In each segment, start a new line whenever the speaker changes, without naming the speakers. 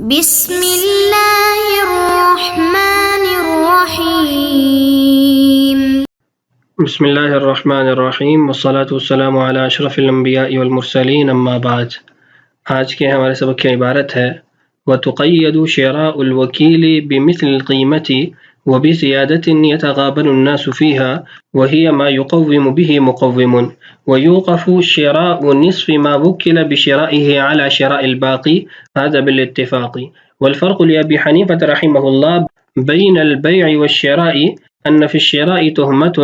بسم اللہ الرحمن الرحیم۔
بسم اللہ الرحمن الرحیم والصلاة والسلام علی اشرف الانبیاء والمرسلین اما بعد۔ آج کے ہمارے سبق کی عبارت ہے وَتُقَيَّدُ شِرَاءُ الْوَكِيلِ بِمِثْلِ الْقِيمَةِ وَبِزِيَادَةٍ يَتَغَابَنُ النَّاسُ فِيهَا وَهِيَ مَا يُقَوِّمُ بِهِ مُقَوِّمٌ وَيُوقَفُ شِرَاءُ نِصْفِ مَا وُكِّلَ بِشِرَائِهِ عَلَى شِرَاءِ الْبَاقِي هذا بالاتفاق والفرق لأبي حنيفة رحمه الله بين البيع والشراء أن في الشراء تهمة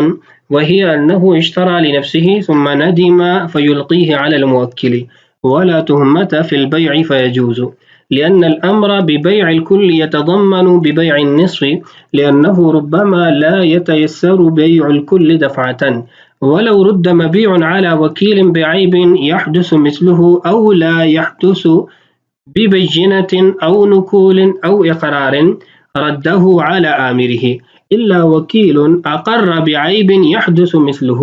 وهي أنه اشترى لنفسه ثم ندم فيلقيه على الموكل ولا تهمة في البيع فيجوز لأن الأمر ببيع الكل يتضمن ببيع النصف لأنه ربما لا يتيسر بيع الكل دفعة ولو رد مبيع على وكيل بعيب يحدث مثله أو لا يحدث ببينة أو نكول أو إقرار رده على آمره إلا وكيل أقر بعيب يحدث مثله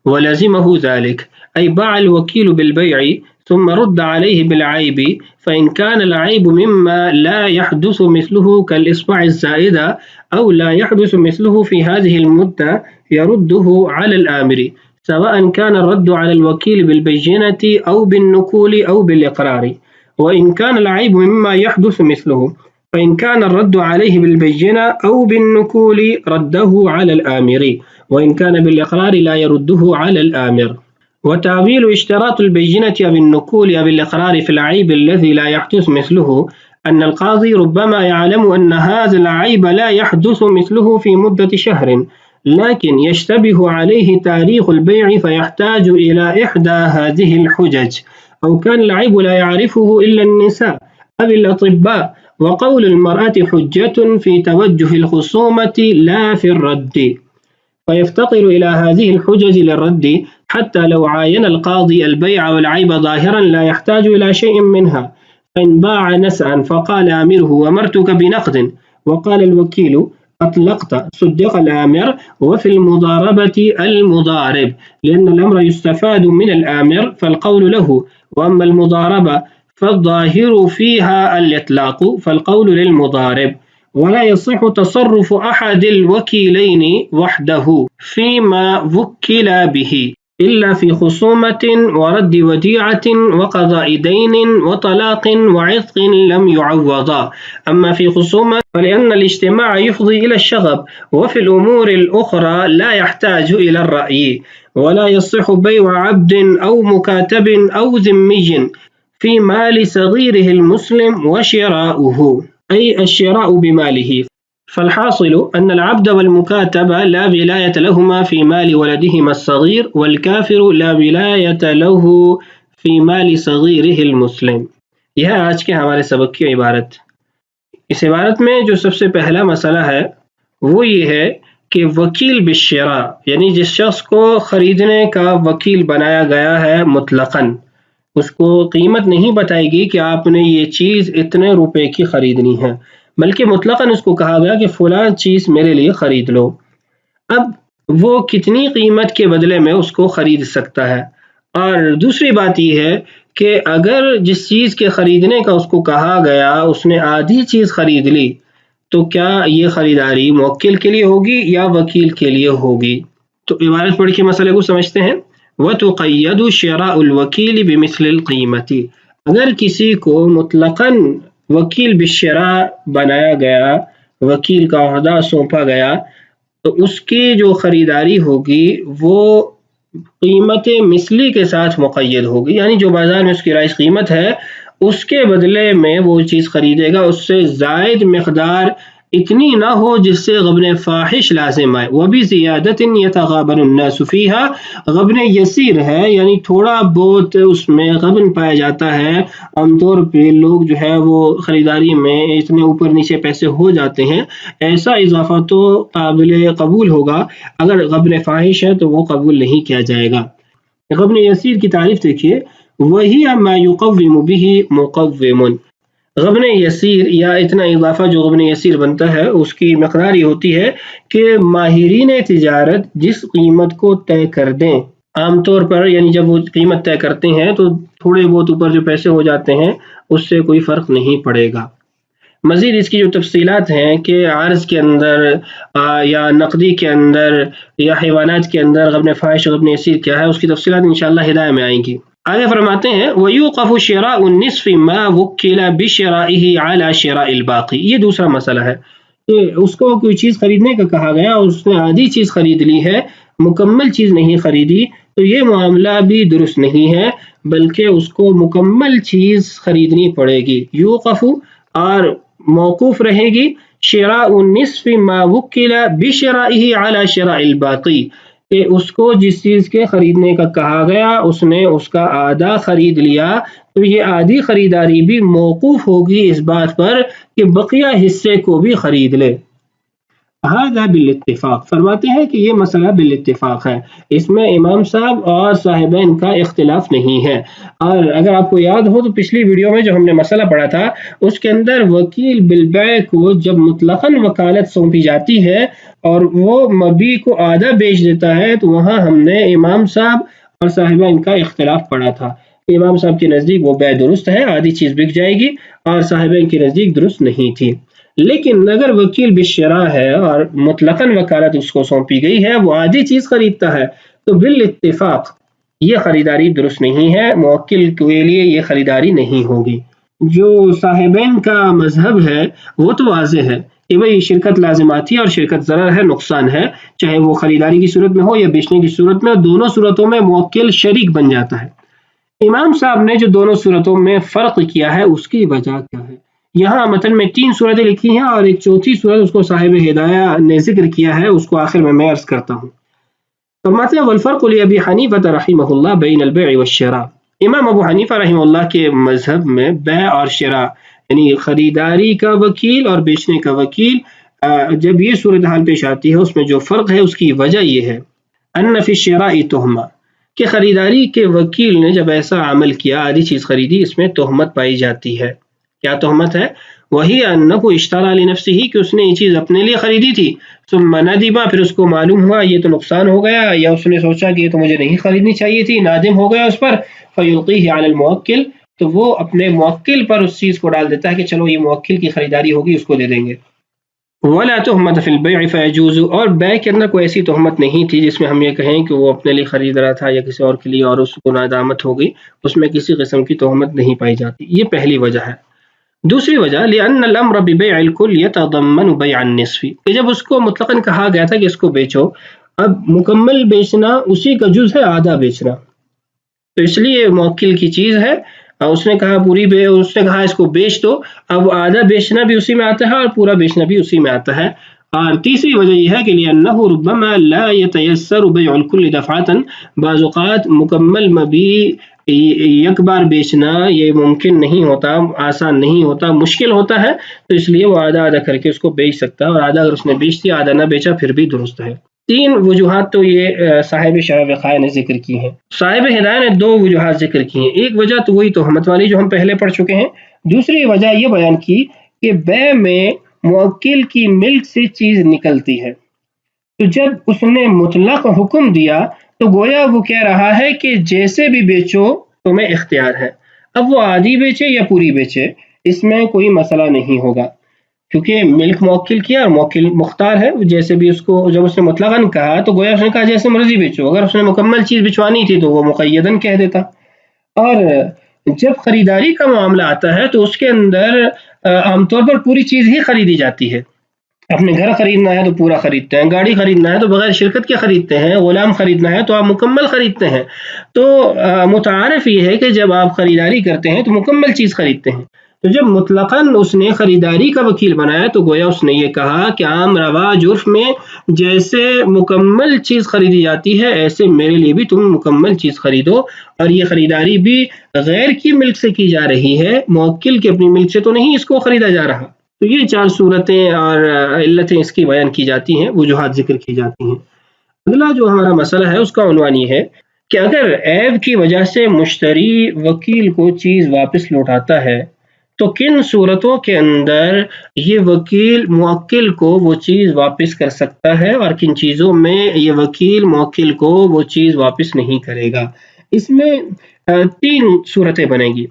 ولزمه ذلك أي باع الوكيل بالبيع ثم رد عليه بالعيب فإن كان العيب مما لا يحدث مثله كالإصبع الزائدة أو لا يحدث مثله في هذه المدة يرده على الآمر سواء كان الرد على الوكيل بالبينة أو بالنكول أو بالإقرار وإن كان العيب مما يحدث مثله فإن كان الرد عليه بالبينة أو بالنكول رده على الآمر وإن كان بالإقرار لا يرده على الآمر وتعويل اشتراط البينة أو النكول أو الإقرار في العيب الذي لا يحدث مثله أن القاضي ربما يعلم أن هذا العيب لا يحدث مثله في مدة شهر لكن يشتبه عليه تاريخ البيع فيحتاج إلى إحدى هذه الحجج أو كان العيب لا يعرفه إلا النساء أو الأطباء وقول المرأة حجة في توجه الخصومة لا في الرد فيفتقر إلى هذه الحجج للرد حتى لو عاين القاضي البيع والعيب ظاهرا لا يحتاج إلى شيء منها فإن باع نسعا فقال آمره أمرتك بنقد وقال الوكيل أطلقت صدق الآمر وفي المضاربة المضارب لأن الأمر يستفاد من الآمر فالقول له وأما المضاربة فالظاهر فيها الإطلاق فالقول للمضارب ولا يصح تصرف أحد الوكيلين وحده فيما وكل به إلا في خصومة ورد وديعة وقضاء دين وطلاق وعتق لم يعوضا أما في خصومة فلأن الاجتماع يفضي إلى الشغب وفي الأمور الأخرى لا يحتاج إلى الرأي ولا يصح بيع عبد أو مكاتب أو ذمي في مال صغيره المسلم وشراؤه أي الشراء بماله فالحاصل أن العبد والمكاتب لا ولاية لهما في مال ولدهما الصغير والكافر لا ولاية له في مال صغيره المسلم۔ یہ آج کے ہمارے سبق کی عبارت۔ اس عبارت میں جو سب سے پہلا مسئلہ ہے وہ یہ ہے کہ وکیل بالشراء یعنی جس شخص کو خریدنے کا وکیل بنایا گیا ہے مطلقاً اس کو قیمت نہیں بتائے گی کہ آپ نے یہ چیز اتنے روپے کی خریدنی ہے بلکہ مطلقاً اس کو کہا گیا کہ فلاں چیز میرے لیے خرید لو۔ اب وہ کتنی قیمت کے بدلے میں اس کو خرید سکتا ہے، اور دوسری بات یہ ہے کہ اگر جس چیز کے خریدنے کا اس کو کہا گیا اس نے آدھی چیز خرید لی تو کیا یہ خریداری موکل کے لیے ہوگی یا وکیل کے لیے ہوگی؟ تو عبارت پڑھ کے مسئلے کو سمجھتے ہیں۔ وَتُقَيَّدُ شِرَاءُ الْوَكِيلِ بِمِثْلِ الْقِيمَةِ اگر کسی کو مطلقاً وکیل بالشراء بنایا گیا، وکیل کا عہدہ سونپا گیا، تو اس کی جو خریداری ہوگی وہ قیمت مثلی کے ساتھ مقید ہوگی، یعنی جو بازار میں اس کی رائج قیمت ہے اس کے بدلے میں وہ چیز خریدے گا، اس سے زائد مقدار اتنی نہ ہو جس سے غبن فاحش لازم آئے۔ وَبِزِيَادَةٍ يَتَغَابَنُ النَّاسُ فِيهَا غبن یسیر ہے یعنی تھوڑا بہت اس میں غبن پایا جاتا ہے، عام طور پہ لوگ جو ہے وہ خریداری میں اتنے اوپر نیچے پیسے ہو جاتے ہیں، ایسا اضافہ تو قابل قبول ہوگا، اگر غبن فاحش ہے تو وہ قبول نہیں کیا جائے گا۔ غبن یسیر کی تعریف دیکھیے، وَهِيَ مَا يُقَوِّمُ بِهِ مُقَوِّمٌ غبن یسیر یا اتنا اضافہ جو غبن یسیر بنتا ہے اس کی مقدار یہ ہوتی ہے کہ ماہرین تجارت جس قیمت کو طے کر دیں عام طور پر یعنی جب وہ قیمت طے کرتے ہیں تو تھوڑے بہت اوپر جو پیسے ہو جاتے ہیں اس سے کوئی فرق نہیں پڑے گا۔ مزید اس کی جو تفصیلات ہیں کہ عرض کے اندر یا نقدی کے اندر یا حیوانات کے اندر غبن فاحش اور غبن یسیر کیا ہے، اس کی تفصیلات انشاءاللہ ہدایہ میں آئیں گی۔ آگے فرماتے ہیں وَيُوقَفُ شِرَاءُ النِّصْفِ مَا وُكِّلَ بِشِرَائِهِ عَلَى شِرَاءِ الْبَاقِي۔ یہ دوسرا مسئلہ ہے کہ اس کو کوئی چیز خریدنے کا کہا گیا اور اس نے آدھی چیز خرید لی ہے، مکمل چیز نہیں خریدی، تو یہ معاملہ بھی درست نہیں ہے، بلکہ اس کو مکمل چیز خریدنی پڑے گی۔ یوقف اور موقوف رہے گی شراء النصف ما وکل بشرائه علی شراء الباقی، کہ اس کو جس چیز کے خریدنے کا کہا گیا اس نے اس کا آدھا خرید لیا، تو یہ آدھی خریداری بھی موقوف ہوگی اس بات پر کہ بقیہ حصے کو بھی خرید لے۔ ھذا بالاتفاق، فرماتے ہیں کہ یہ مسئلہ بالاتفاق ہے، اس میں امام صاحب اور صاحبین کا اختلاف نہیں ہے۔ اور اگر آپ کو یاد ہو تو پچھلی ویڈیو میں جو ہم نے مسئلہ پڑھا تھا اس کے اندر وکیل بالبیع کو جب مطلقاً وکالت سونپی جاتی ہے اور وہ مبیع کو آدھا بیچ دیتا ہے تو وہاں ہم نے امام صاحب اور صاحبین کا اختلاف پڑھا تھا۔ امام صاحب کے نزدیک وہ بیع درست ہے، آدھی چیز بک جائے گی، اور صاحبین کے نزدیک درست نہیں تھی۔ لیکن اگر وکیل بالشراء ہے اور مطلقاً وکالت اس کو سونپی گئی ہے، وہ آدھی چیز خریدتا ہے، تو بالاتفاق یہ خریداری درست نہیں ہے، موکل کے لیے یہ خریداری نہیں ہوگی۔ جو صاحبین کا مذہب ہے وہ تو واضح ہے کہ بھئی شرکت لازماتی اور شرکت ضرر ہے، نقصان ہے، چاہے وہ خریداری کی صورت میں ہو یا بیچنے کی صورت میں، دونوں صورتوں میں موکل شریک بن جاتا ہے۔ امام صاحب نے جو دونوں صورتوں میں فرق کیا ہے اس کی وجہ کیا ہے؟ یہاں متن میں 3 صورتیں لکھی ہیں اور ایک چوتھی صورت اس کو صاحب ہدایہ نے ذکر کیا ہے، اس کو آخر میں عرض کرتا ہوں۔ فرماتے ہیں والفرق لأبی حنیفہ رحمہ اللہ بین البیع والشراء، امام ابو حنیفہ رحمہ اللہ کے مذہب میں بیع اور شراء یعنی خریداری کا وکیل اور بیچنے کا وکیل جب یہ صورتحال پیش آتی ہے اس میں جو فرق ہے اس کی وجہ یہ ہے ان فی الشراء تہمہ، کہ خریداری کے وکیل نے جب ایسا عمل کیا، آدھی چیز خریدی، اس میں تہمت پائی جاتی ہے۔ کیا تہمت ہے؟ وہی انہ اشترى لنفسه، کہ اس نے یہ چیز اپنے لیے خریدی تھی، ثم ندم، پھر اس کو معلوم ہوا یہ تو نقصان ہو گیا، یا اس نے سوچا کہ یہ تو مجھے نہیں خریدنی چاہیے تھی، نادم ہو گیا اس پر، فیلقیہ علی الموکل، تو وہ اپنے موکل پر اس چیز کو ڈال دیتا ہے کہ چلو یہ موکل کی خریداری ہوگی، اس کو دے دیں گے۔ ولا تہمت فی البیع فیجوز، اور بیع کے اندر کوئی ایسی تہمت نہیں تھی جس میں ہم یہ کہیں کہ وہ اپنے لیے خرید رہا تھا یا کسی اور کے لیے اور اس کو ندامت ہو گئی، اس میں کسی قسم کی تہمت نہیں پائی جاتی۔ یہ پہلی وجہ ہے۔ دوسری وجہ لأن الامر ببیع الکل یتضمن بیع النصف، کہ جب اس کو مطلقاً کہا گیا تھا کہ اس کو بیچو، اب مکمل بیچنا اسی کا جز ہے آدھا بیچنا، تو اس لیے موکل کی چیز ہے، اس نے کہا اس نے کہا اس کو بیچ دو، اب آدھا بیچنا بھی اسی میں آتا ہے اور پورا بیچنا بھی اسی میں آتا ہے۔ اور تیسری وجہ یہ ہے کہ لأنه ربما لا يتيسر بیع الکل دفعة، بعض اوقات مکمل مبیع یک بار بیچنا یہ ممکن نہیں ہوتا، آسان نہیں ہوتا، مشکل ہوتا ہے، تو اس لیے وہ آدھا آدھا کر کے اس کو بیچ سکتا ہے، اور آدھا اگر اس نے بیچ دیا آدھا نہ بیچا پھر بھی درست ہے۔ 3 وجوہات تو یہ صاحب شرح وقایہ نے ذکر کی ہیں۔ صاحب ہدایہ نے 2 وجوہات ذکر کی ہیں، ایک وجہ تو وہی تہمت والی جو ہم پہلے پڑھ چکے ہیں، دوسری وجہ یہ بیان کی کہ بیع میں موکل کی ملک سے چیز نکلتی ہے، تو جب اس نے مطلق حکم دیا تو گویا وہ کہہ رہا ہے کہ جیسے بھی بیچو تمہیں اختیار ہے، اب وہ آدھی بیچے یا پوری بیچے اس میں کوئی مسئلہ نہیں ہوگا، کیونکہ ملک موکل کیا اور موکل مختار ہے، جیسے بھی اس کو جب اس نے مطلقاً کہا تو گویا اس نے کہا جیسے مرضی بیچو، اگر اس نے مکمل چیز بچوانی تھی تو وہ مقیداً کہہ دیتا۔ اور جب خریداری کا معاملہ آتا ہے تو اس کے اندر عام طور پر پوری چیز ہی خریدی جاتی ہے، اپنے گھر خریدنا ہے تو پورا خریدتے ہیں، گاڑی خریدنا ہے تو بغیر شرکت کے خریدتے ہیں، غلام خریدنا ہے تو آپ مکمل خریدتے ہیں، تو متعارف یہ ہے کہ جب آپ خریداری کرتے ہیں تو مکمل چیز خریدتے ہیں، تو جب مطلقاً اس نے خریداری کا وکیل بنایا تو گویا اس نے یہ کہا کہ عام رواج عرف میں جیسے مکمل چیز خریدی جاتی ہے ایسے میرے لیے بھی تم مکمل چیز خریدو، اور یہ خریداری بھی غیر کی ملک سے کی جا رہی ہے، موکل کی اپنی ملک سے تو نہیں اس کو خریدا جا رہا۔ تو یہ 4 صورتیں اور علتیں اس کی بیان کی جاتی ہیں، وجوہات ذکر کی جاتی ہیں۔ اگلا جو ہمارا مسئلہ ہے اس کا عنوان یہ ہے کہ اگر عیب کی وجہ سے مشتری وکیل کو چیز واپس لوٹاتا ہے تو کن صورتوں کے اندر یہ وکیل موکل کو وہ چیز واپس کر سکتا ہے اور کن چیزوں میں یہ وکیل موکل کو وہ چیز واپس نہیں کرے گا؟ اس میں 3 صورتیں بنے گی،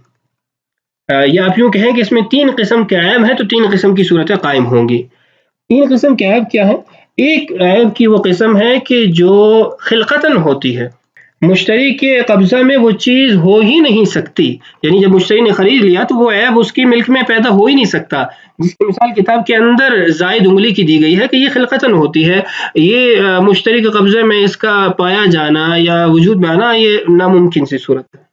یا آپ یوں کہیں کہ اس میں 3 قسم کے عیب ہیں تو 3 قسم کی صورتیں قائم ہوں گی۔ 3 قسم کے عیب کیا ہے؟ ایک عیب کی وہ قسم ہے کہ جو خلقتاً ہوتی ہے، مشتری کے قبضہ میں وہ چیز ہو ہی نہیں سکتی، یعنی جب مشتری نے خرید لیا تو وہ عیب اس کی ملک میں پیدا ہو ہی نہیں سکتا، جس کی مثال کتاب کے اندر زائد انگلی کی دی گئی ہے کہ یہ خلقتاً ہوتی ہے، یہ مشتری کے قبضے میں اس کا پایا جانا یا وجود میں آنا یہ ناممکن سی صورت ہے۔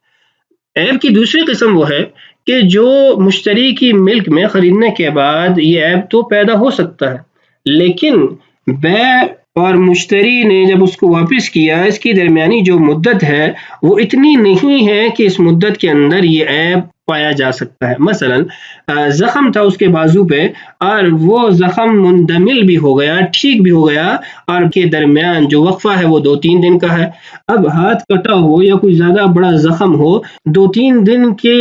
عیب کی دوسری قسم وہ ہے کہ جو مشتری کی ملک میں خریدنے کے بعد یہ عیب تو پیدا ہو سکتا ہے، لیکن بیع اور مشتری نے جب اس کو واپس کیا اس کی درمیانی جو مدت ہے وہ اتنی نہیں ہے کہ اس مدت کے اندر یہ عیب پایا جا سکتا ہے۔ مثلا زخم تھا اس کے بازو پہ اور وہ زخم مندمل بھی ہو گیا، ٹھیک بھی ہو گیا، اور کے درمیان جو وقفہ ہے وہ 2-3 دن کا ہے۔ اب ہاتھ کٹا ہو یا کوئی زیادہ بڑا زخم ہو، 2-3 دن کے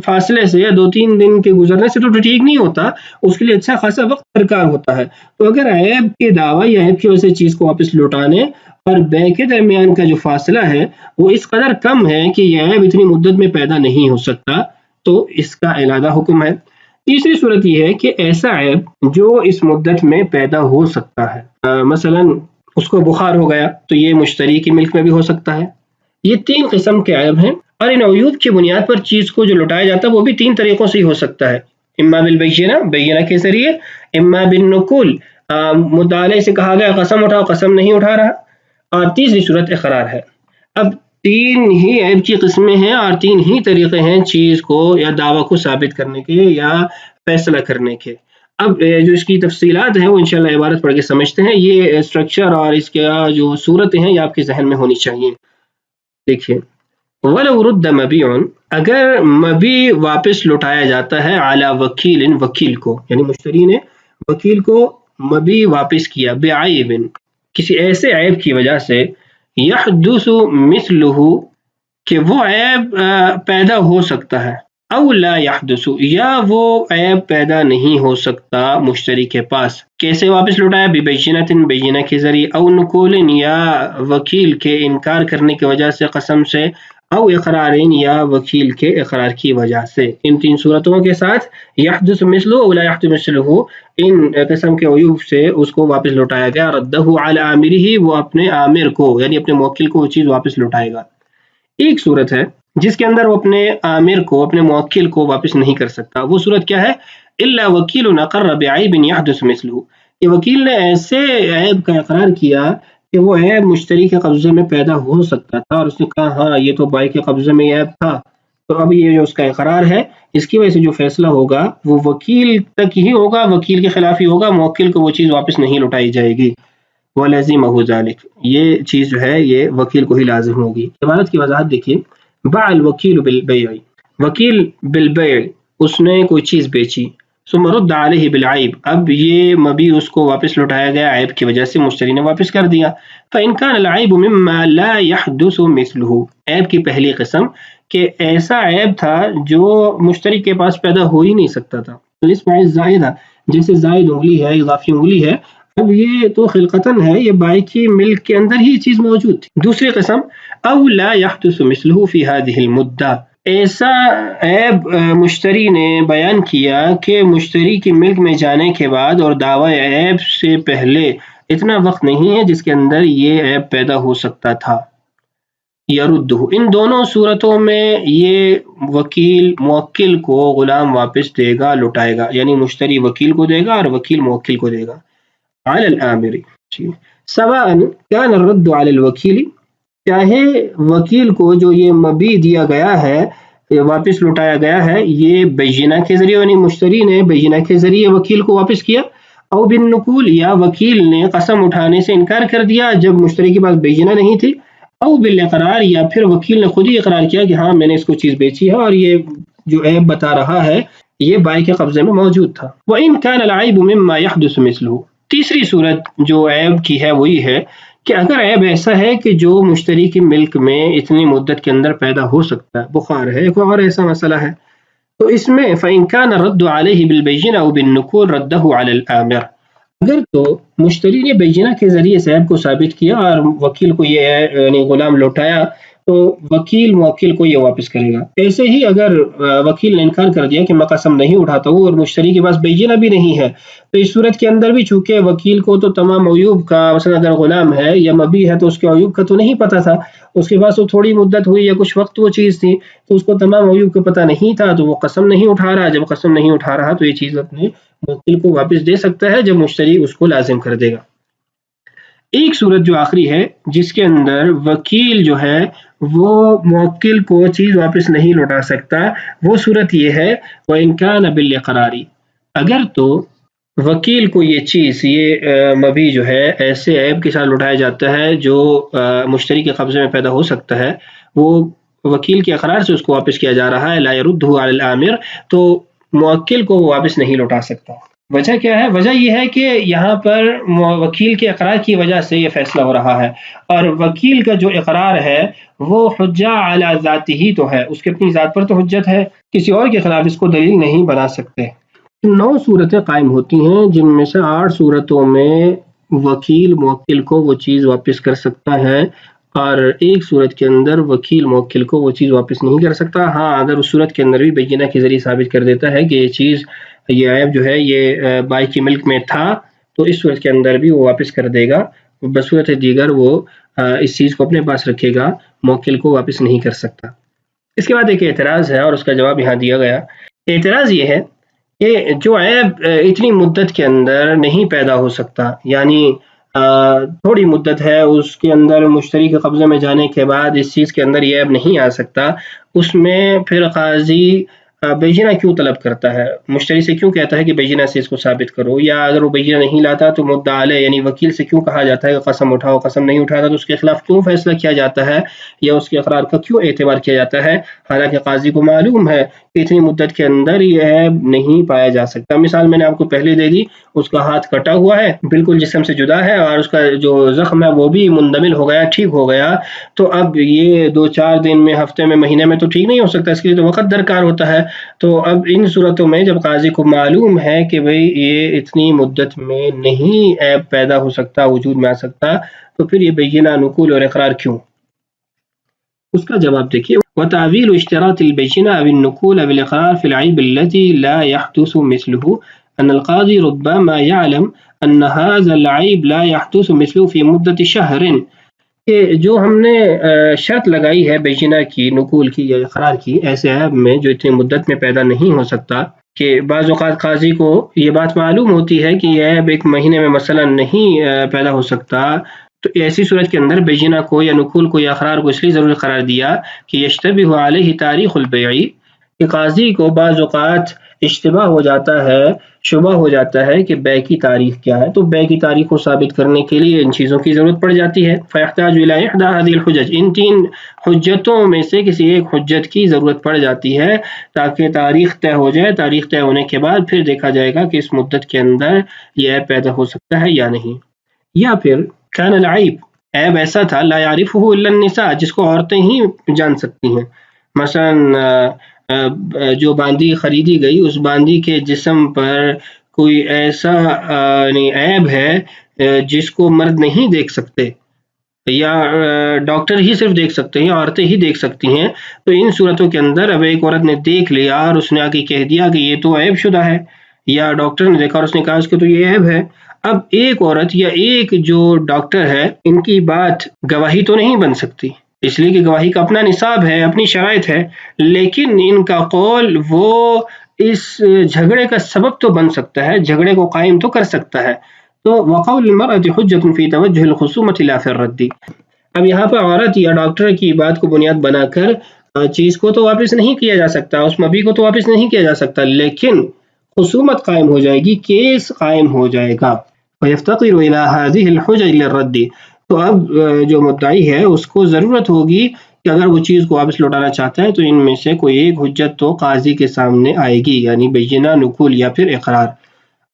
فاصلے سے یا 2-3 دن کے گزرنے سے تو ٹھیک نہیں ہوتا، اس کے لیے اچھا خاصا وقت درکار ہوتا ہے۔ تو اگر عیب کے دعویٰ یا عیب کی وجہ سے چیز کو واپس لوٹانے اور بیع کے درمیان کا جو فاصلہ ہے وہ اس قدر کم ہے کہ یہ عیب اتنی مدت میں پیدا نہیں ہو سکتا، تو اس کا علیحدہ حکم ہے۔ تیسری صورت یہ ہے کہ ایسا عیب جو اس مدت میں پیدا ہو سکتا ہے، مثلا اس کو بخار ہو گیا تو یہ مشتری کی ملک میں بھی ہو سکتا ہے۔ یہ 3 قسم کے عیب ہیں، اور ان عیوب کی بنیاد پر چیز کو جو لوٹایا جاتا ہے وہ بھی 3 طریقوں سے ہی ہو سکتا ہے، اما بالبینہ، بینہ کے ذریعے، اما بالنقول، مدعا سے کہا گیا قسم اٹھاؤ، قسم نہیں اٹھا رہا، اور تیسری صورت اقرار ہے۔ اب 3 ہی عیب کی قسمیں ہیں اور 3 ہی طریقے ہیں چیز کو یا دعویٰ کو ثابت کرنے کے یا فیصلہ کرنے کے۔ اب جو اس کی تفصیلات ہیں وہ انشاءاللہ عبارت پڑھ کے سمجھتے ہیں۔ یہ اسٹرکچر اور اس کے جو صورتیں ہیں یہ آپ کے ذہن میں ہونی چاہیے۔ دیکھیے، وَلَوْ رُدَّ مَبِيعٌ، اگر مبیع واپس لوٹایا جاتا ہے علی وکیل، وکیل کو، یعنی مشتری نے وکیل کو مبیع واپس کیا، بعیب، کسی ایسے عیب کی وجہ سے، یحدث مثلہ، کہ وہ عیب پیدا ہو سکتا ہے، او لا یحدث، یا وہ عیب پیدا نہیں ہو سکتا مشتری کے پاس۔ کیسے واپس لوٹایا؟ ببینۃ، بینہ کے ذریعے، او نقول، یا وکیل کے انکار کرنے کی وجہ سے، قسم سے، او اقرار، یا وکیل کے اقرار کی وجہ سے۔ ان 3 صورتوں کے ساتھ یحدث مثلہ او لا یحدث مثلہ، ان قسم کے عیوب سے اس کو واپس لوٹایا گیا، ردہ علی عامرہ، وہ اپنے عامر کو یعنی اپنے موکل کو وہ چیز واپس لوٹائے گا۔ ایک صورت ہے جس کے اندر وہ اپنے عامر کو، اپنے موکل کو واپس نہیں کر سکتا، وہ صورت کیا ہے؟ الا وکیل اقر بعیب یحدث مثلہ، کہ وکیل نے ایسے عیب کا اقرار کیا کہ وہ عیب مشتری کے قبضے میں پیدا ہو سکتا تھا، اور اس نے کہا ہاں یہ تو بائی کے قبضے میں یہ عیب تھا، تو اب یہ جو اس کا اقرار ہے اس کی وجہ سے جو فیصلہ ہوگا وہ وکیل تک ہی ہوگا، وکیل کے خلاف ہی ہوگا، موکل کو وہ چیز واپس نہیں لوٹائی جائے گی۔ وَلَزِمَهُ ذَلِكَ، یہ چیز جو ہے یہ وکیل کو ہی لازم ہوگی۔ عبارت کی وضاحت دیکھیے، باع الوکیل بالبیع، وکیل بالبیع، اس نے کوئی چیز بیچی، ثم رد علیہ بالعیب، اب یہ مبیع اس کو واپس لوٹایا گیا عیب کی وجہ سے، مشتری نے واپس کر دیا۔ فإن كان العیب مما لا يحدث مثلہ، عیب کی پہلی قسم کہ ایسا عیب تھا جو مشتری کے پاس پیدا ہو ہی نہیں سکتا تھا، الاسم زائدہ، جیسے زائد انگلی ہے، اضافی انگلی ہے، اب یہ تو خلقتاً ہے، یہ بائی کی ملک کے اندر ہی چیز موجود تھی۔ دوسری قسم، او لا يحدث مثلہ فی هذه المدہ، ایسا عیب مشتری نے بیان کیا کہ مشتری کی ملک میں جانے کے بعد اور دعوی عیب سے پہلے اتنا وقت نہیں ہے جس کے اندر یہ عیب پیدا ہو سکتا تھا، یردہ، ان دونوں صورتوں میں یہ وکیل موکل کو غلام واپس دے گا، لوٹائے گا، یعنی مشتری وکیل کو دے گا اور وکیل موکل کو دے گا، علی العامر، سواء کان الرد علی الوکیل، چاہے وکیل کو جو یہ مبیع دیا گیا ہے، واپس لوٹایا گیا ہے، یہ بینہ کے ذریعے، یعنی مشتری نے بینہ کے ذریعے وکیل کو واپس کیا، او بالنقول، یا وکیل نے قسم اٹھانے سے انکار کر دیا جب مشتری کے پاس بینہ نہیں تھی، او بالاقرار، یا پھر وکیل نے خود ہی اقرار کیا کہ ہاں میں نے اس کو چیز بیچی ہے اور یہ جو عیب بتا رہا ہے یہ بائی کے قبضے میں موجود تھا۔ وَإِن كَانَ الْعَيْبُ مِمَّا يَحْدُثُ مِثْلُهُ، تیسری صورت جو عیب کی ہے وہی ہے کہ اگر عیب ایسا ہے کہ جو مشتری کی ملک میں اتنی مدت کے اندر پیدا ہو سکتا ہے، بخار ہے، کوئی اور ایسا مسئلہ ہے، تو اس میں فَإِنْ كَانَ الرَّدُّ عَلَيْهِ بِالْبَيِّنَةِ أَوْ بِالنُّكُولِ رَدَّهُ عَلَى الْآمِرِ، اگر تو مشتری نے بینہ کے ذریعے سے عیب کو ثابت کیا اور وکیل کو یہ یعنی غلام لوٹایا تو وکیل موکل کو یہ واپس کرے گا. ایسے ہی اگر وکیل نے انکار کر دیا کہ میں قسم نہیں اٹھاتا ہوں اور مشتری کے پاس بینہ بھی نہیں ہے، تو اس صورت کے اندر بھی چونکہ وکیل کو تو تمام عیوب کا، مثلا اگر غلام ہے یا مبی ہے تو اس کے عیوب کا تو نہیں پتہ تھا، اس کے پاس تو تھوڑی مدت ہوئی یا کچھ وقت وہ چیز تھی تو اس کو تمام عیوب کا پتہ نہیں تھا، تو وہ قسم نہیں اٹھا رہا. جب قسم نہیں اٹھا رہا تو یہ چیز اپنے موکل کو واپس دے سکتا ہے جب مشتری اس کو لازم کر دے گا. ایک صورت جو آخری ہے جس کے اندر وکیل جو ہے وہ موکل کو چیز واپس نہیں لوٹا سکتا، وہ صورت یہ ہے وَإِنْ كَانَ بِالْإِقْرَارِ، اگر تو وکیل کو یہ چیز یہ مبی جو ہے ایسے عیب کے ساتھ لوٹایا جاتا ہے جو مشتری کے قبضے میں پیدا ہو سکتا ہے، وہ وکیل کے اقرار سے اس کو واپس کیا جا رہا ہے، لا يرده على الآمر، تو موکل کو وہ واپس نہیں لوٹا سکتا. وجہ کیا ہے؟ وجہ یہ ہے کہ یہاں پر وکیل کے اقرار کی وجہ سے یہ فیصلہ ہو رہا ہے، اور وکیل کا جو اقرار ہے وہ حجہ علی ذاتہ ہی تو ہے، اس کے اپنی ذات پر تو حجت ہے، کسی اور کے خلاف اس کو دلیل نہیں بنا سکتے. 9 صورتیں قائم ہوتی ہیں جن میں سے 8 صورتوں میں وکیل موکل کو وہ چیز واپس کر سکتا ہے، اور ایک صورت کے اندر وکیل موکل کو وہ چیز واپس نہیں کر سکتا. ہاں اگر اس صورت کے اندر بھی بینہ کے ذریعے ثابت کر دیتا ہے کہ یہ چیز یہ عیب جو ہے یہ بائی کی ملک میں تھا تو اس صورت کے اندر بھی وہ واپس کر دے گا، بصورت دیگر وہ اس چیز کو اپنے پاس رکھے گا، موکل کو واپس نہیں کر سکتا. اس کے بعد ایک اعتراض ہے اور اس کا جواب یہاں دیا گیا. اعتراض یہ ہے کہ جو عیب اتنی مدت کے اندر نہیں پیدا ہو سکتا، یعنی تھوڑی مدت ہے اس کے اندر مشتری کے قبضے میں جانے کے بعد اس چیز کے اندر یہ عیب نہیں آ سکتا، اس میں پھر قاضی بینہ کیوں طلب کرتا ہے؟ مشتری سے کیوں کہتا ہے کہ بینہ سے اس کو ثابت کرو؟ یا اگر وہ بینہ نہیں لاتا تو مدعا علیہ یعنی وکیل سے کیوں کہا جاتا ہے کہ قسم اٹھاؤ؟ قسم نہیں اٹھاتا تو اس کے خلاف کیوں فیصلہ کیا جاتا ہے یا اس کے اقرار کا کیوں اعتبار کیا جاتا ہے، حالانکہ قاضی کو معلوم ہے کہ اتنی مدت کے اندر یہ عیب نہیں پایا جا سکتا. مثال میں نے آپ کو پہلے دے دی، اس کا ہاتھ کٹا ہوا ہے، بالکل جسم سے جدا ہے، اور اس کا جو زخم ہے وہ بھی مندمل ہو گیا، ٹھیک ہو گیا، تو اب یہ 2-4 دن میں، ہفتے میں، مہینے میں تو ٹھیک نہیں ہو سکتا، اس کے لیے تو وقت درکار ہوتا ہے. تو اب ان صورتوں میں جب قاضی کو معلوم ہے کہ بھئی یہ اتنی مدت میں نہیں عیب پیدا ہو سکتا، وجود میں آ سکتا، تو پھر یہ بینہ، نقول اور اقرار کیوں؟ اس کا جواب دیکھیے، وَتَعْوِيلُ اشْتِرَاطِ الْبَيِّنَةِ أَوِ النُّقُولِ أَوِ الْإِقْرَارِ فِي الْعَيْبِ الَّذِي لَا يَحْدُثُ مِثْلُهُ أَنَّ الْقَاضِي رُبَّمَا يَعْلَمُ أَنَّ هَذَا الْعَيْبَ لَا يَحْدُثُ مِثْلُهُ فِي مُدَّةِ شَهْرٍ، کہ جو ہم نے شرط لگائی ہے بینہ کی، نقول کی یا اقرار کی، ایسے عیب میں جو اتنی مدت میں پیدا نہیں ہو سکتا، کہ بعض اوقات قاضی کو یہ بات معلوم ہوتی ہے کہ یہ عیب 1 مہینے میں مثلا نہیں پیدا ہو سکتا، تو ایسی صورت کے اندر بینہ کو یا نقول کو یا اقرار کو اس لیے ضروری قرار دیا کہ یشتبہ علیہ تاریخ البیع، کہ قاضی کو بعض اوقات اشتباہ ہو جاتا ہے، شبہ ہو جاتا ہے کہ بیع کی تاریخ کیا ہے، تو بیع کی تاریخ کو ثابت کرنے کے لیے ان چیزوں کی ضرورت پڑ جاتی ہے. فیحتاج الی احدی هذه الحجج، ان 3 حجتوں میں سے کسی ایک حجت کی ضرورت پڑ جاتی ہے تاکہ تاریخ طے ہو جائے. تاریخ طے ہونے کے بعد پھر دیکھا جائے گا کہ اس مدت کے اندر یہ عیب پیدا ہو سکتا ہے یا نہیں. یا پھر کان العیب، عیب ایسا تھا لا یعرفہ الا النساء، جس کو عورتیں ہی جان سکتی ہیں. مثلا جو باندی خریدی گئی، اس باندی کے جسم پر کوئی ایسا عیب ہے جس کو مرد نہیں دیکھ سکتے، یا ڈاکٹر ہی صرف دیکھ سکتے ہیں، عورتیں ہی دیکھ سکتی ہیں، تو ان صورتوں کے اندر اب ایک عورت نے دیکھ لیا اور اس نے آ کے کہہ دیا کہ یہ تو عیب شدہ ہے، یا ڈاکٹر نے دیکھا اور اس نے کہا اس کے تو یہ عیب ہے. اب ایک عورت یا ایک جو ڈاکٹر ہے، ان کی بات گواہی تو نہیں بن سکتی، اس لیے کہ گواہی کا اپنا نصاب ہے، اپنی شرائط ہے، لیکن ان کا قول وہ اس جھگڑے کا سبب تو بن سکتا ہے، جھگڑے کو قائم تو کر سکتا ہے. تو وقول المرأة حجة في توجه الخصومة لا في الرد، اب یہاں پر عورت یا ڈاکٹر کی بات کو بنیاد بنا کر چیز کو تو واپس نہیں کیا جا سکتا، اس مبی کو تو واپس نہیں کیا جا سکتا، لیکن خصومت قائم ہو جائے گی، کیس قائم ہو جائے گا. ويفتقر إلى هذه الحجج للرد، تو اب جو مدعی ہے اس کو ضرورت ہوگی کہ اگر وہ چیز کو واپس لوٹانا چاہتا ہے تو ان میں سے کوئی ایک حجت تو قاضی کے سامنے آئے گی، یعنی بینہ، نقول یا پھر اقرار.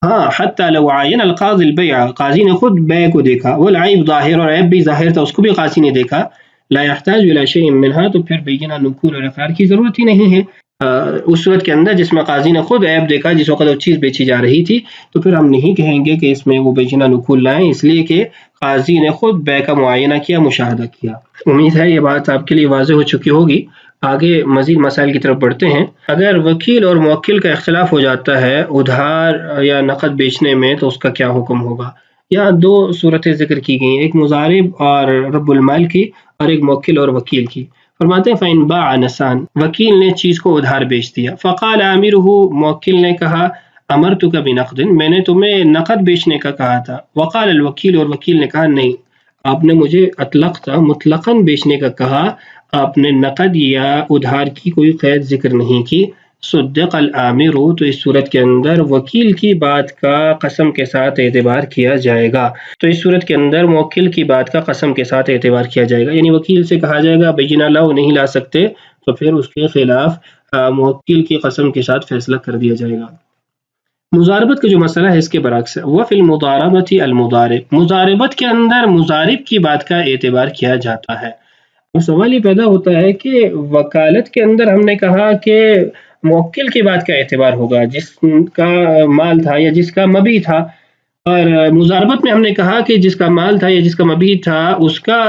ہاں حتی لو عین القاضی البیع، قاضی نے خود بیع کو دیکھا، والعیب ظاہر، اور عیب بھی ظاہر تھا، اس کو بھی قاضی نے دیکھا، لا يحتاج الى شيء منها، تو پھر بینہ، نقول اور اقرار کی ضرورت ہی نہیں ہے. اس صورت کے اندر جس میں قاضی نے خود عیب دیکھا جس وقت وہ چیز بیچی جا رہی تھی، تو پھر ہم نہیں کہیں گے کہ اس میں وہ بیچنا نقول لائیں، اس لیے کہ قاضی نے خود بے کا معائنہ کیا، مشاہدہ کیا۔ امید ہے یہ بات آپ کے لیے واضح ہو چکی ہوگی۔ آگے مزید مسائل کی طرف بڑھتے ہیں۔ اگر وکیل اور موکل کا اختلاف ہو جاتا ہے ادھار یا نقد بیچنے میں تو اس کا کیا حکم ہوگا؟ یہاں دو صورتیں ذکر کی گئی ہیں، ایک مضارب اور رب المال کی اور ایک موکل اور وکیل کی۔ فرماتے ہیں فَإِن بَاعَ نَسَان، وکیل نے چیز کو ادھار بیچ دیا، فقال عامرہ، موکل نے کہا امرتک بنقد، میں نے تمہیں نقد بیچنے کا کہا تھا، وقال الوکیل، اور وکیل نے کہا نہیں، آپ نے مجھے اطلقتا، مطلقاً بیچنے کا کہا، آپ نے نقد یا ادھار کی کوئی قید ذکر نہیں کی۔ صدق العامر، تو اس صورت کے اندر وکیل کی بات کا قسم کے ساتھ اعتبار کیا جائے گا۔ تو اس صورت کے اندر موکل کی بات کا قسم کے ساتھ اعتبار کیا جائے گا، یعنی وکیل سے کہا جائے گا بینہ لاؤ، نہیں لا سکتے، تو پھر اس کے خلاف موکل کی قسم کے ساتھ فیصلہ کر دیا جائے گا۔ مضاربت کا جو مسئلہ ہے اس کے برعکس ہے، وفی المضاربۃ المضارب، مضاربت کے اندر مضارب کی بات کا اعتبار کیا جاتا ہے۔ اور سوال یہ پیدا ہوتا ہے کہ وکالت کے اندر ہم نے کہا کہ موکل کی بات کا اعتبار ہوگا جس کا مال تھا یا جس کا مبیع تھا، اور مضاربت میں ہم نے کہا کہ جس کا مال تھا یا جس کا مبیع تھا اس کا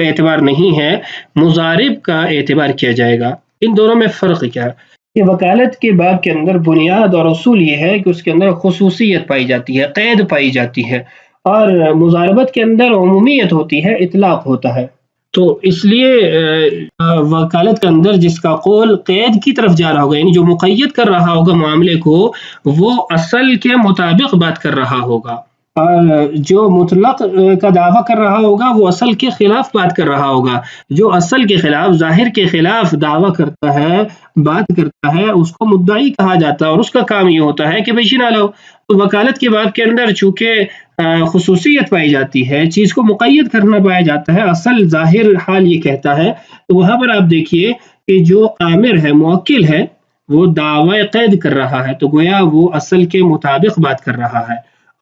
اعتبار نہیں ہے، مضارب کا اعتبار کیا جائے گا۔ ان دونوں میں فرق کیا ہے؟ کہ وکالت کے باب کے اندر بنیاد اور اصول یہ ہے کہ اس کے اندر خصوصیت پائی جاتی ہے، قید پائی جاتی ہے، اور مضاربت کے اندر عمومیت ہوتی ہے، اطلاق ہوتا ہے۔ تو اس لیے وکالت کے اندر جس کا قول قید کی طرف جا رہا ہوگا، یعنی جو مقید کر رہا ہوگا معاملے کو، وہ اصل کے مطابق بات کر رہا ہوگا، اور جو مطلق کا دعویٰ کر رہا ہوگا وہ اصل کے خلاف بات کر رہا ہوگا۔ جو اصل کے خلاف، ظاہر کے خلاف دعویٰ کرتا ہے، بات کرتا ہے، اس کو مدعی کہا جاتا ہے، اور اس کا کام یہ ہوتا ہے کہ بیچنا لاؤ۔ تو وکالت کے باب کے اندر چونکہ خصوصیت پائی جاتی ہے، چیز کو مقید کرنا پایا جاتا ہے، اصل ظاہر حال یہ کہتا ہے، تو وہاں پر آپ دیکھیے کہ جو آمر ہے، موکل ہے، وہ دعوی قید کر رہا ہے، تو گویا وہ اصل کے مطابق بات کر رہا ہے،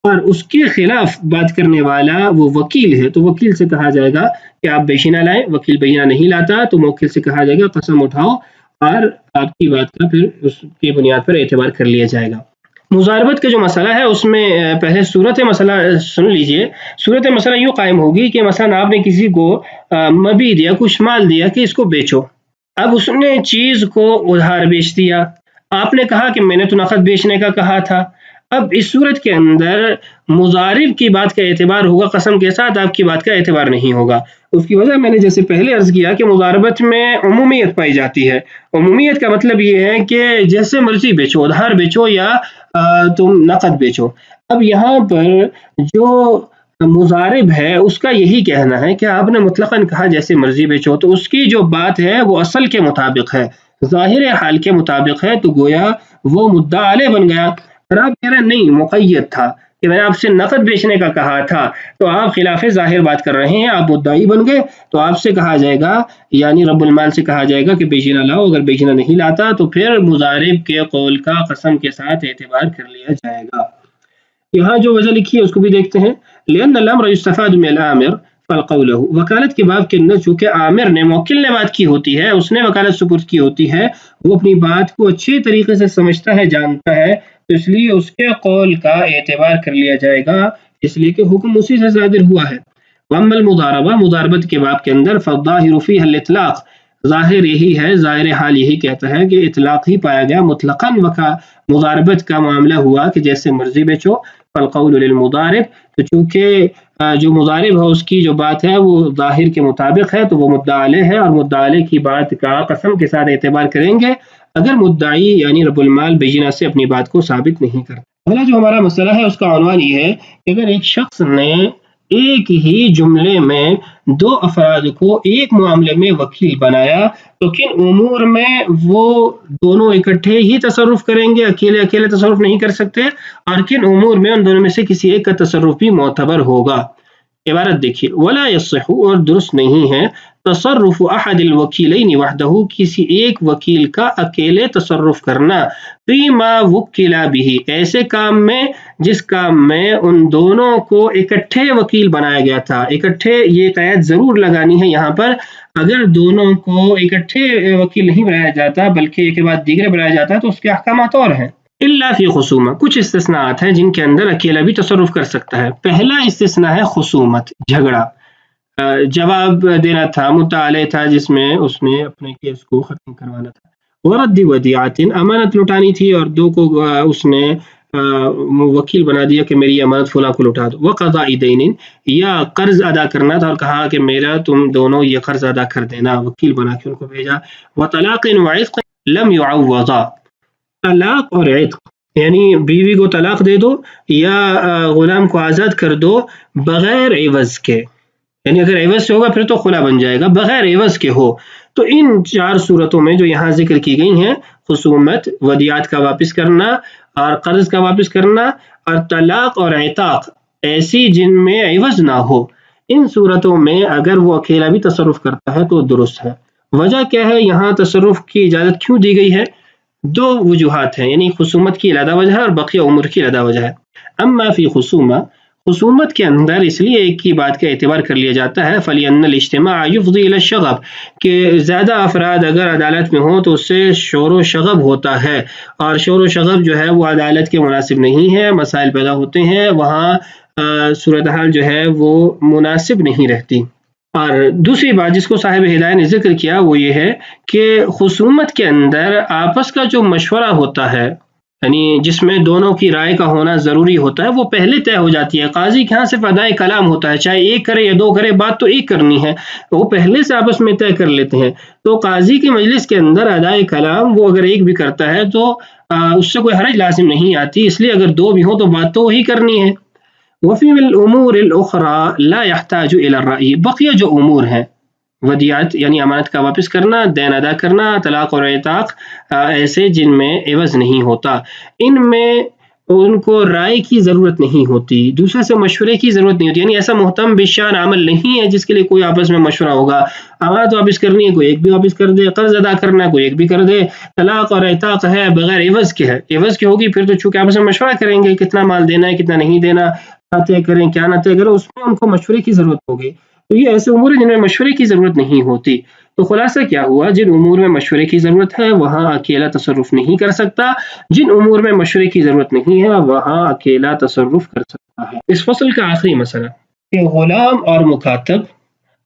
اور اس کے خلاف بات کرنے والا وہ وکیل ہے، تو وکیل سے کہا جائے گا کہ آپ بیشینہ لائیں۔ وکیل بیشینہ نہیں لاتا تو موکل سے کہا جائے گا قسم اٹھاؤ، اور آپ کی بات کا پھر اس کی بنیاد پر اعتبار کر لیا جائے گا۔ مضاربت کا جو مسئلہ ہے اس میں پہلے صورت مسئلہ سن لیجئے۔ صورت مسئلہ یوں قائم ہوگی کہ مثلا آپ نے کسی کو مبیع دیا، کچھ مال دیا کہ اس کو بیچو، اب اس نے چیز کو ادھار بیچ دیا، آپ نے کہا کہ میں نے تو نقد بیچنے کا کہا تھا۔ اب اس صورت کے اندر مضارب کی بات کا اعتبار ہوگا قسم کے ساتھ، آپ کی بات کا اعتبار نہیں ہوگا۔ اس کی وجہ میں نے جیسے پہلے عرض کیا کہ مضاربت میں عمومیت پائی جاتی ہے۔ عمومیت کا مطلب یہ ہے کہ جیسے مرضی بیچو، ادھار بیچو یا تم نقد بیچو۔ اب یہاں پر جو مضارب ہے اس کا یہی کہنا ہے کہ آپ نے مطلقاً کہا جیسے مرضی بیچو، تو اس کی جو بات ہے وہ اصل کے مطابق ہے، ظاہر حال کے مطابق ہے، تو گویا وہ مدعا علیہ بن گیا۔ اور آپ کہہ رہے ہیں نہیں، مقید تھا کہ میں نے آپ سے نقد بیچنے کا کہا تھا، تو آپ خلاف ظاہر بات کر رہے ہیں، آپ مدعی بن گئے، تو آپ سے کہا جائے گا، یعنی رب المال سے کہا جائے گا کہ بیچینہ لاؤ۔ اگر بیچینہ نہیں لاتا تو پھر مضارب کے قول کا قسم کے ساتھ اعتبار کر لیا جائے گا۔ یہاں جو وجہ لکھی ہے اس کو بھی دیکھتے ہیں۔ لأن الامر يستفاد من الامر فالقول له، وکالت کے باب کے اندر چونکہ عامر نے، موکل نے بات کی ہوتی ہے، اس نے وکالت سپرد کی ہوتی ہے، وہ اپنی بات کو اچھے طریقے سے سمجھتا ہے، جانتا ہے، تو اس لیے اس کے قول کا اعتبار کر لیا جائے گا، اس لیے کہ حکم اسی سے صادر ہوا ہے۔ واما المضاربہ، مضاربت کے باب کے اندر فالظاہر فیہا الاطلاق، ظاہر یہی ہے، ظاہر حال یہی کہتا ہے کہ اطلاق ہی پایا گیا، مطلقاً مضاربت کا معاملہ ہوا کہ جیسے مرضی بیچو۔ فالقول للمضارب، تو چونکہ جو مضارب ہے اس کی جو بات ہے وہ ظاہر کے مطابق ہے، تو وہ مدعا علیہ ہے، اور مدعا علیہ کی بات کا قسم کے ساتھ اعتبار کریں گے اگر مدعی یعنی رب المال بینہ سے اپنی بات کو ثابت نہیں کرتا۔ اگلا جو ہمارا مسئلہ ہے اس کا عنوان یہ ہے کہ اگر ایک شخص نے ایک ہی جملے میں دو افراد کو ایک معاملے میں وکیل بنایا، تو کن امور میں وہ دونوں اکٹھے ہی تصرف کریں گے، اکیلے اکیلے تصرف نہیں کر سکتے، اور کن امور میں ان دونوں میں سے کسی ایک کا تصرف بھی معتبر ہوگا۔ عبارت دیکھیے، ولا یصح، اور درست نہیں ہے، تصرف احد الوکیلین وحدہ، کسی ایک وکیل کا اکیلے تصرف کرنا، فیما وکلا بہ، ایسے کام میں جس کام میں ان دونوں کو اکٹھے وکیل بنایا گیا تھا۔ اکٹھے، یہ قید ضرور لگانی ہے یہاں پر، اگر دونوں کو اکٹھے وکیل نہیں بنایا جاتا بلکہ ایک کے بعد دیگرے بنایا جاتا ہے تو اس کے احکامات اور ہیں۔ الا فی خصومہ، کچھ استثناءات ہیں جن کے اندر اکیلا بھی تصرف کر سکتا ہے۔ پہلا استثناء ہے خصومت، جھگڑا، جواب دینا تھا، مدعا علیہ تھا جس میں اس نے اپنے کیس کو ختم کروانا تھا۔ ورد ودیعۃ، امانت لٹانی تھی اور دو کو اس نے وکیل بنا دیا کہ میری امانت فلاں کو لٹا دو۔ وقضاء دین، یا قرض ادا کرنا تھا اور کہا کہ میرا تم دونوں یہ قرض ادا کر دینا، وکیل بنا کے ان کو بھیجا۔ وطلاق وعتق لم یعوضا، طلاق اور عتق، یعنی بیوی کو طلاق دے دو یا غلام کو آزاد کر دو بغیر عوض کے، یعنی اگر عوض سے ہوگا پھر تو خلا بن جائے گا، بغیر عوض کے ہو تو ان چار صورتوں میں جو یہاں ذکر کی گئی ہیں، خصومت، ودیعات کا واپس کرنا اور قرض کا واپس کرنا اور طلاق اور عتاق، ایسی جن میں عوض نہ ہو، ان صورتوں میں اگر وہ اکیلا بھی تصرف کرتا ہے تو درست ہے۔ وجہ کیا ہے یہاں تصرف کی اجازت کیوں دی گئی ہے؟ دو وجوہات ہیں، یعنی خصومت کی علیحدہ وجہ ہے اور بقیہ امور کی علیحدہ وجہ ہے۔ اما فی خصومہ، خصومت کے اندر اس لیے ایک کی بات کا اعتبار کر لیا جاتا ہے، فَلِأَنَّ الْاجْتِمَاعَ يُفْضِي إِلَى الشَّغَبِ، کہ زیادہ افراد اگر عدالت میں ہوں تو اس سے شور و شغب ہوتا ہے، اور شور و شغب جو ہے وہ عدالت کے مناسب نہیں ہے، مسائل پیدا ہوتے ہیں، وہاں صورتحال جو ہے وہ مناسب نہیں رہتی۔ اور دوسری بات جس کو صاحب ہدایہ نے ذکر کیا وہ یہ ہے کہ خصومت کے اندر آپس کا جو مشورہ ہوتا ہے، یعنی جس میں دونوں کی رائے کا ہونا ضروری ہوتا ہے، وہ پہلے طے ہو جاتی ہے۔ قاضی کے ہاں صرف ادائے کلام ہوتا ہے، چاہے ایک کرے یا دو کرے، بات تو ایک کرنی ہے، وہ پہلے سے آپس میں طے کر لیتے ہیں۔ تو قاضی کی مجلس کے اندر ادائے کلام وہ اگر ایک بھی کرتا ہے تو اس سے کوئی حرج لازم نہیں آتی، اس لیے اگر دو بھی ہوں تو بات تو وہی کرنی ہے۔ وفی الامور الاخرى لا يحتاج الى الرأی، بقیہ جو امور ہیں، ودیعت یعنی امانت کا واپس کرنا، دین ادا کرنا، طلاق اور عتاق، ایسے جن میں عوض نہیں ہوتا، ان میں ان کو رائے کی ضرورت نہیں ہوتی، دوسرے سے مشورے کی ضرورت نہیں ہوتی، یعنی ایسا محتم بشان عمل نہیں ہے جس کے لیے کوئی آپس میں مشورہ ہوگا۔ امانت واپس کرنی ہے، کوئی ایک بھی واپس کر دے، قرض ادا کرنا ہے کوئی ایک بھی کر دے، طلاق اور عتاق ہے بغیر عوض کے ہے، عوض کی ہوگی پھر تو چونکہ آپس میں مشورہ کریں گے کتنا مال دینا ہے کتنا نہیں دینا، کیا طے کریں کیا نہ طے کریں، اس میں ان کو مشورے کی ضرورت ہوگی۔ تو یہ ایسے امور ہیں جن میں مشورے کی ضرورت نہیں ہوتی۔ تو خلاصہ کیا ہوا، جن امور میں مشورے کی ضرورت ہے وہاں اکیلا تصرف نہیں کر سکتا، جن امور میں مشورے کی ضرورت نہیں ہے وہاں اکیلا تصرف کر سکتا ہے۔ اس فصل کا آخری مسئلہ کہ غلام اور مکاتب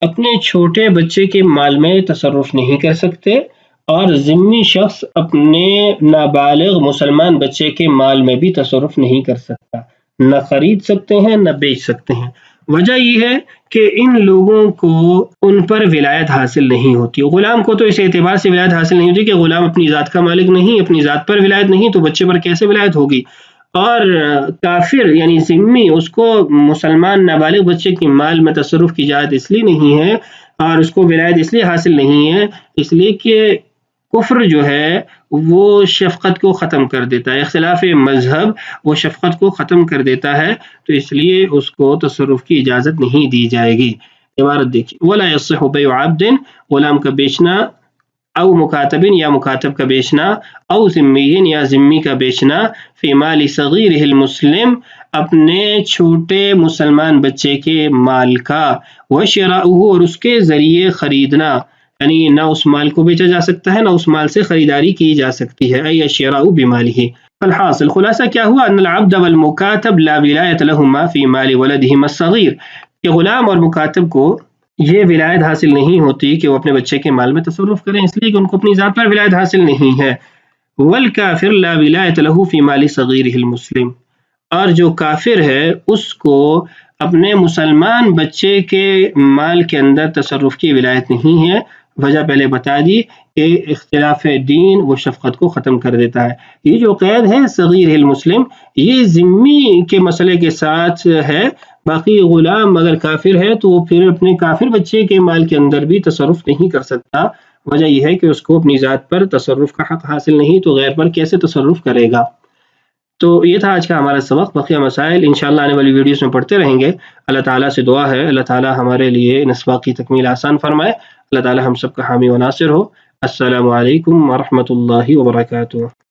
اپنے چھوٹے بچے کے مال میں تصرف نہیں کر سکتے، اور ذمی شخص اپنے نابالغ مسلمان بچے کے مال میں بھی تصرف نہیں کر سکتا، نہ خرید سکتے ہیں نہ بیچ سکتے ہیں۔ وجہ یہ ہے کہ ان لوگوں کو ان پر ولایت حاصل نہیں ہوتی۔ غلام کو تو اس اعتبار سے ولایت حاصل نہیں ہوتی کہ غلام اپنی ذات کا مالک نہیں، اپنی ذات پر ولایت نہیں، تو بچے پر کیسے ولایت ہوگی؟ اور کافر یعنی ذمی، اس کو مسلمان نابالغ بچے کی مال میں تصرف کی اجازت اس لیے نہیں ہے اور اس کو ولایت اس لیے حاصل نہیں ہے اس لیے کہ کفر جو ہے وہ شفقت کو ختم کر دیتا ہے، اختلاف مذہب وہ شفقت کو ختم کر دیتا ہے، تو اس لیے اس کو تصرف کی اجازت نہیں دی جائے گی۔ عبارت دیکھیں، وَلَا يَصِّحُ بَيْعُ عَبْدٍ، غلام کا بیچنا، او مکاتبن یا مکاتب کا بیچنا، او ذمین یا ذمی کا بیچنا، فی مال صغیرہ المسلم، اپنے چھوٹے مسلمان بچے کے مال کا، وشراؤہ، اور اس کے ذریعے خریدنا، یعنی نہ اس مال کو بیچا جا سکتا ہے نہ اس مال سے خریداری کی جا سکتی ہے، ای الشراء بمالہ۔ الحاصل، خلاصہ کیا ہوا، ان العبد والمکاتب لا ولایت لہما فی مال ولدہما الصغیر، کہ غلام اور مکاتب کو یہ ولایت حاصل نہیں ہوتی کہ وہ اپنے بچے کے مال میں تصرف کریں، اس لیے کہ ان کو اپنی ذات پر ولایت حاصل نہیں ہے۔ والکافر لا ولایت لہ فی مال صغیرہ المسلم، اور جو کافر ہے اس کو اپنے مسلمان بچے کے مال کے اندر تصرف کی ولایت نہیں ہے۔ وجہ پہلے بتا دی کہ اختلاف دین وہ شفقت کو ختم کر دیتا ہے۔ یہ جو قید ہے صغیر المسلم، یہ ذمی کے مسئلے کے ساتھ ہے، باقی غلام اگر کافر ہے تو وہ پھر اپنے کافر بچے کے مال کے اندر بھی تصرف نہیں کر سکتا۔ وجہ یہ ہے کہ اس کو اپنی ذات پر تصرف کا حق حاصل نہیں، تو غیر پر کیسے تصرف کرے گا۔ تو یہ تھا آج کا ہمارا سبق. بقیہ مسائل انشاءاللہ آنے والی ویڈیوز میں پڑھتے رہیں گے. اللہ تعالیٰ سے دعا ہے اللہ تعالیٰ ہمارے لیے ان اسباق کی تکمیل آسان فرمائے. اللہ تعالیٰ ہم سب کا حامی و ناصر ہو. السلام علیکم ورحمۃ اللہ وبرکاتہ.